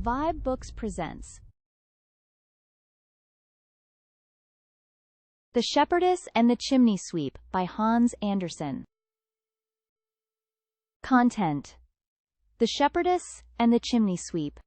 vibeBooks presents The Shepherdess and the Chimney Sweep by Hans Andersen. Content: The Shepherdess and the Chimney Sweep.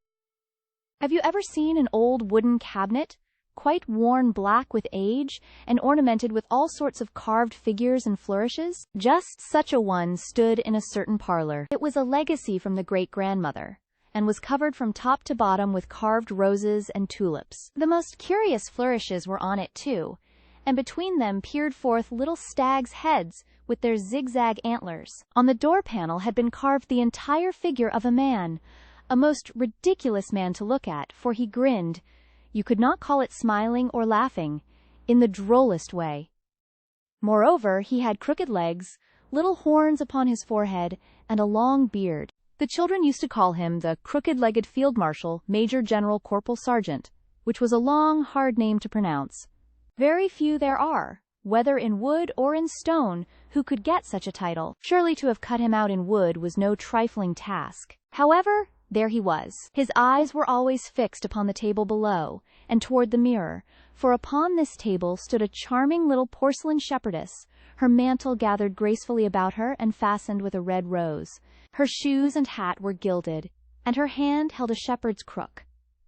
Have you ever seen an old wooden cabinet, quite worn black with age, and ornamented with all sorts of carved figures and flourishes? Just such a one stood in a certain parlor. It was a legacy from the great-grandmother, and was covered from top to bottom with carved roses and tulips. The most curious flourishes were on it, too, and between them peered forth little stags' heads with their zigzag antlers. On the door panel had been carved the entire figure of a man, a most ridiculous man to look at, for he grinned, you could not call it smiling or laughing, in the drollest way. Moreover, he had crooked legs, little horns upon his forehead, and a long beard. The children used to call him the crooked-legged field marshal, Major General Corporal Sergeant, which was a long, hard name to pronounce. Very few there are, whether in wood or in stone, who could get such a title. Surely to have cut him out in wood was no trifling task. However, there he was. His eyes were always fixed upon the table below, and toward the mirror, for upon this table stood a charming little porcelain shepherdess, her mantle gathered gracefully about her and fastened with a red rose. Her shoes and hat were gilded, and her hand held a shepherd's crook.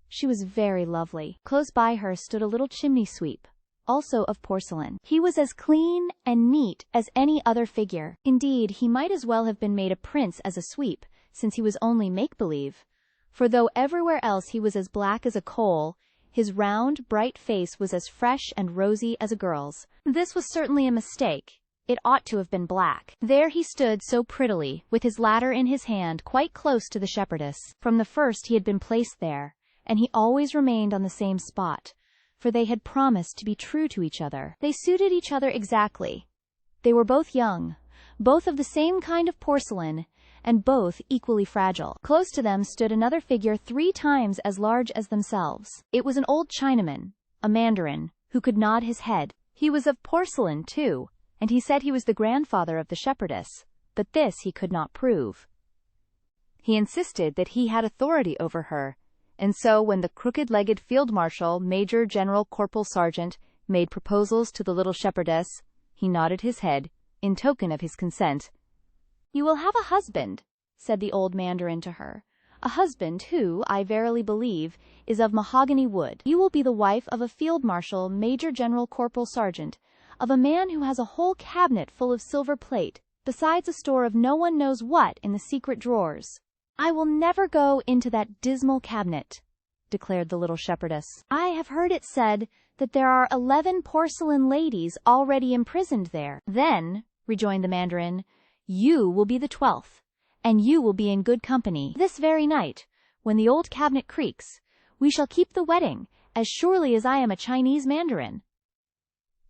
She was very lovely. Close by her stood a little chimney sweep, also of porcelain. He was as clean and neat as any other figure. Indeed, he might as well have been made a prince as a sweep, since he was only make-believe, for though everywhere else he was as black as a coal, his round, bright face was as fresh and rosy as a girl's. This was certainly a mistake. It ought to have been black. There he stood so prettily, with his ladder in his hand, quite close to the shepherdess. From the first he had been placed there, and he always remained on the same spot, for they had promised to be true to each other. They suited each other exactly. They were both young, both of the same kind of porcelain, and both equally fragile. Close to them stood another figure 3 times as large as themselves. It was an old Chinaman, a mandarin, who could nod his head. He was of porcelain, too, and he said he was the grandfather of the shepherdess, but this he could not prove. He insisted that he had authority over her, and so when the crooked-legged field marshal, Major General Corporal Sergeant, made proposals to the little shepherdess, he nodded his head, in token of his consent. You will have a husband, said the old mandarin to her, a husband who, I verily believe, is of mahogany wood. You will be the wife of a field marshal, Major General Corporal Sergeant, of a man who has a whole cabinet full of silver plate, besides a store of no one knows what in the secret drawers. I will never go into that dismal cabinet, declared the little shepherdess. I have heard it said that there are 11 porcelain ladies already imprisoned there. Then, rejoined the mandarin, you will be the 12th, and you will be in good company. This very night, when the old cabinet creaks, we shall keep the wedding, as surely as I am a Chinese mandarin.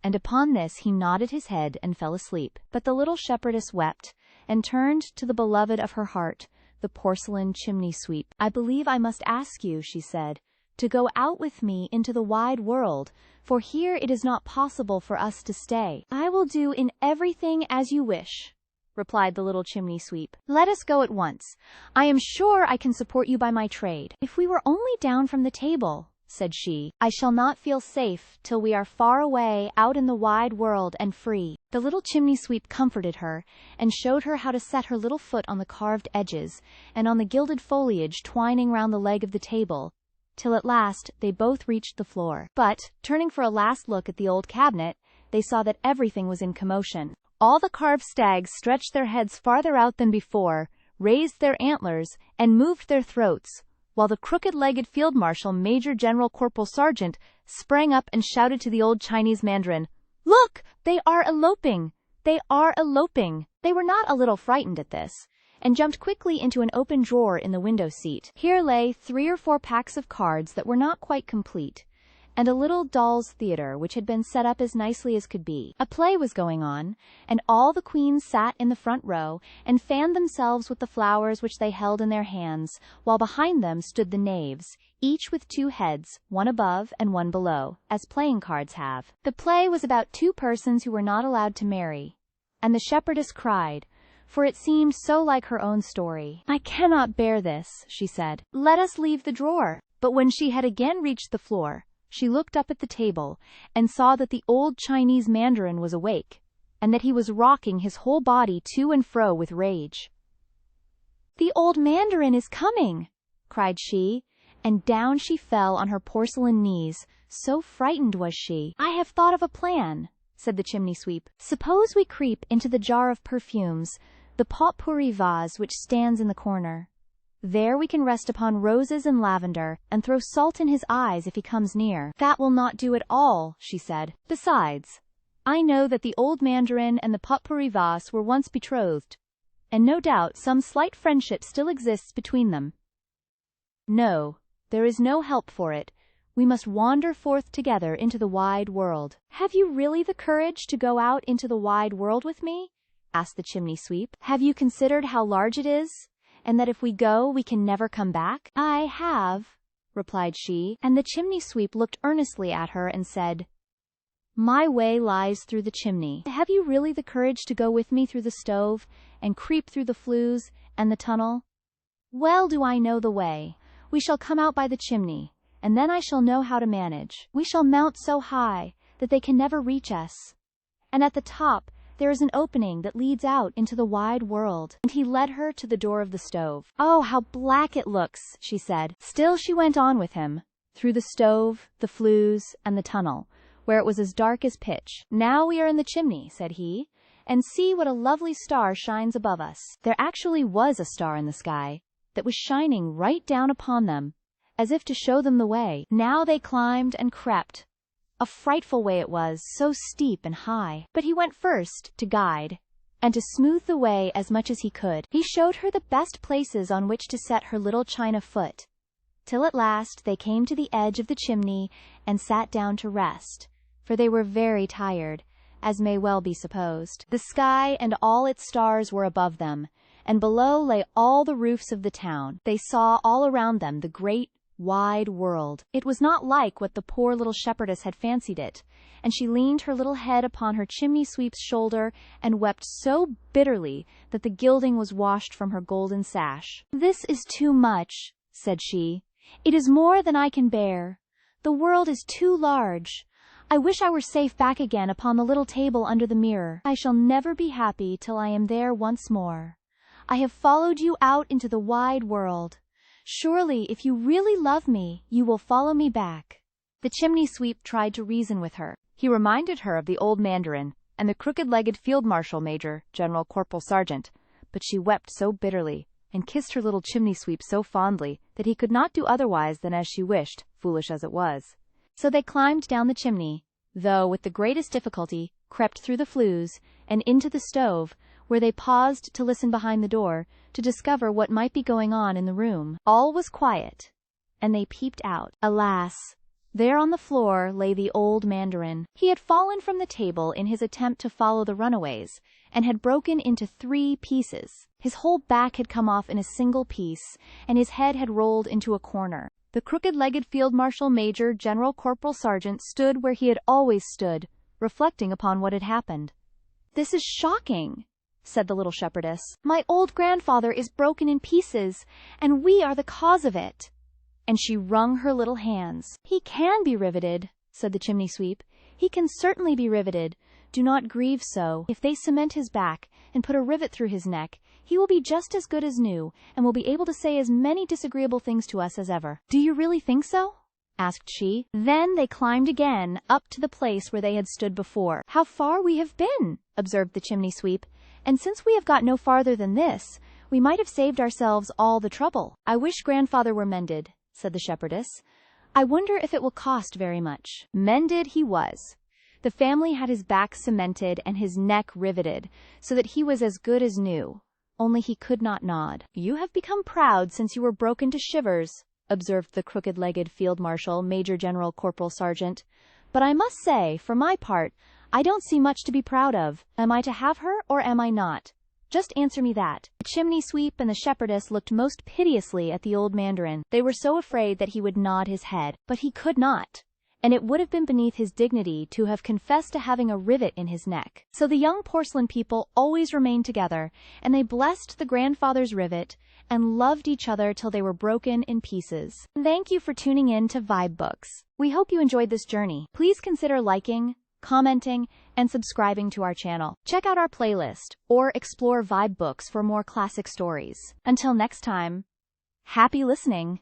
And upon this he nodded his head and fell asleep. But the little shepherdess wept, and turned to the beloved of her heart, the porcelain chimney sweep. I believe I must ask you, she said, to go out with me into the wide world, for here it is not possible for us to stay. I will do in everything as you wish, replied the little chimney sweep. Let us go at once. I am sure I can support you by my trade. If we were only down from the table, said she, I shall not feel safe till we are far away out in the wide world and free. The little chimney sweep comforted her, and showed her how to set her little foot on the carved edges, and on the gilded foliage twining round the leg of the table, till at last they both reached the floor. But, turning for a last look at the old cabinet, they saw that everything was in commotion. All the carved stags stretched their heads farther out than before, raised their antlers, and moved their throats, while the crooked-legged field marshal, Major General Corporal Sergeant, sprang up and shouted to the old Chinese mandarin, Look! They are eloping! They are eloping! They were not a little frightened at this, and jumped quickly into an open drawer in the window seat. Here lay 3 or 4 packs of cards that were not quite complete, and a little doll's theater which had been set up as nicely as could be. A play was going on, and all the queens sat in the front row, and fanned themselves with the flowers which they held in their hands, while behind them stood the knaves, each with 2 heads, one above and one below, as playing cards have. The play was about 2 persons who were not allowed to marry, and the shepherdess cried, for it seemed so like her own story. "I cannot bear this," she said. "Let us leave the drawer." But when she had again reached the floor, she looked up at the table and saw that the old Chinese mandarin was awake, and that he was rocking his whole body to and fro with rage. "The old mandarin is coming!" cried she, and down she fell on her porcelain knees, so frightened was she. "I have thought of a plan," said the chimney sweep. "Suppose we creep into the jar of perfumes, the pot-pourri vase which stands in the corner. There we can rest upon roses and lavender, and throw salt in his eyes if he comes near." "That will not do at all," she said. "Besides, I know that the old mandarin and the pot-pourri vase were once betrothed, and no doubt some slight friendship still exists between them. No, there is no help for it. We must wander forth together into the wide world." "Have you really the courage to go out into the wide world with me?" asked the chimney sweep. "Have you considered how large it is, and that if we go we can never come back?" "I have," replied she, and the chimney sweep looked earnestly at her and said, "My way lies through the chimney. Have you really the courage to go with me through the stove, and creep through the flues and the tunnel?" "Well do I know the way. We shall come out by the chimney, and then I shall know how to manage. We shall mount so high that they can never reach us, and at the top there is an opening that leads out into the wide world." And he led her to the door of the stove. "Oh, how black it looks," she said. Still she went on with him, through the stove, the flues, and the tunnel, where it was as dark as pitch. "Now we are in the chimney," said he, "and see what a lovely star shines above us." There actually was a star in the sky that was shining right down upon them, as if to show them the way. Now they climbed and crept. A frightful way it was, so steep and high. But he went first, to guide, and to smooth the way as much as he could. He showed her the best places on which to set her little china foot, till at last they came to the edge of the chimney and sat down to rest, for they were very tired, as may well be supposed. The sky and all its stars were above them, and below lay all the roofs of the town. They saw all around them the great, wide world. It was not like what the poor little shepherdess had fancied it, and she leaned her little head upon her chimney sweep's shoulder and wept so bitterly that the gilding was washed from her golden sash. "This is too much," said she. "It is more than I can bear. The world is too large. I wish I were safe back again upon the little table under the mirror. I shall never be happy till I am there once more. I have followed you out into the wide world. Surely, if you really love me, you will follow me back." The chimney sweep tried to reason with her. He reminded her of the old mandarin and the crooked-legged field marshal major, general corporal sergeant, but she wept so bitterly and kissed her little chimney sweep so fondly that he could not do otherwise than as she wished, foolish as it was. So they climbed down the chimney, though with the greatest difficulty, crept through the flues, and into the stove, where they paused to listen behind the door, to discover what might be going on in the room. All was quiet, and they peeped out. Alas! There on the floor lay the old mandarin. He had fallen from the table in his attempt to follow the runaways, and had broken into 3 pieces. His whole back had come off in a single piece, and his head had rolled into a corner. The crooked-legged field marshal major, general corporal sergeant, stood where he had always stood, reflecting upon what had happened. "This is shocking," said the little shepherdess. "My old grandfather is broken in pieces, and we are the cause of it." And she wrung her little hands. "He can be riveted," said the chimney sweep. "He can certainly be riveted. Do not grieve so. If they cement his back and put a rivet through his neck, he will be just as good as new, and will be able to say as many disagreeable things to us as ever." "Do you really think so?" asked she. Then they climbed again up to the place where they had stood before. "How far we have been," observed the chimney sweep, "and since we have got no farther than this, we might have saved ourselves all the trouble." "I wish grandfather were mended," said the shepherdess. "I wonder if it will cost very much." Mended he was. The family had his back cemented and his neck riveted, so that he was as good as new, only he could not nod. "You have become proud since you were broken to shivers," observed the crooked-legged field marshal, major general corporal sergeant. "But I must say, for my part, I don't see much to be proud of. Am I to have her, or am I not? Just answer me that." The chimney sweep and the shepherdess looked most piteously at the old mandarin. They were so afraid that he would nod his head, but he could not, and it would have been beneath his dignity to have confessed to having a rivet in his neck. So the young porcelain people always remained together, and they blessed the grandfather's rivet and loved each other till they were broken in pieces. Thank you for tuning in to vibeBooks. We hope you enjoyed this journey. Please consider liking, commenting, and subscribing to our channel. Check out our playlist or explore vibeBooks for more classic stories. Until next time, happy listening!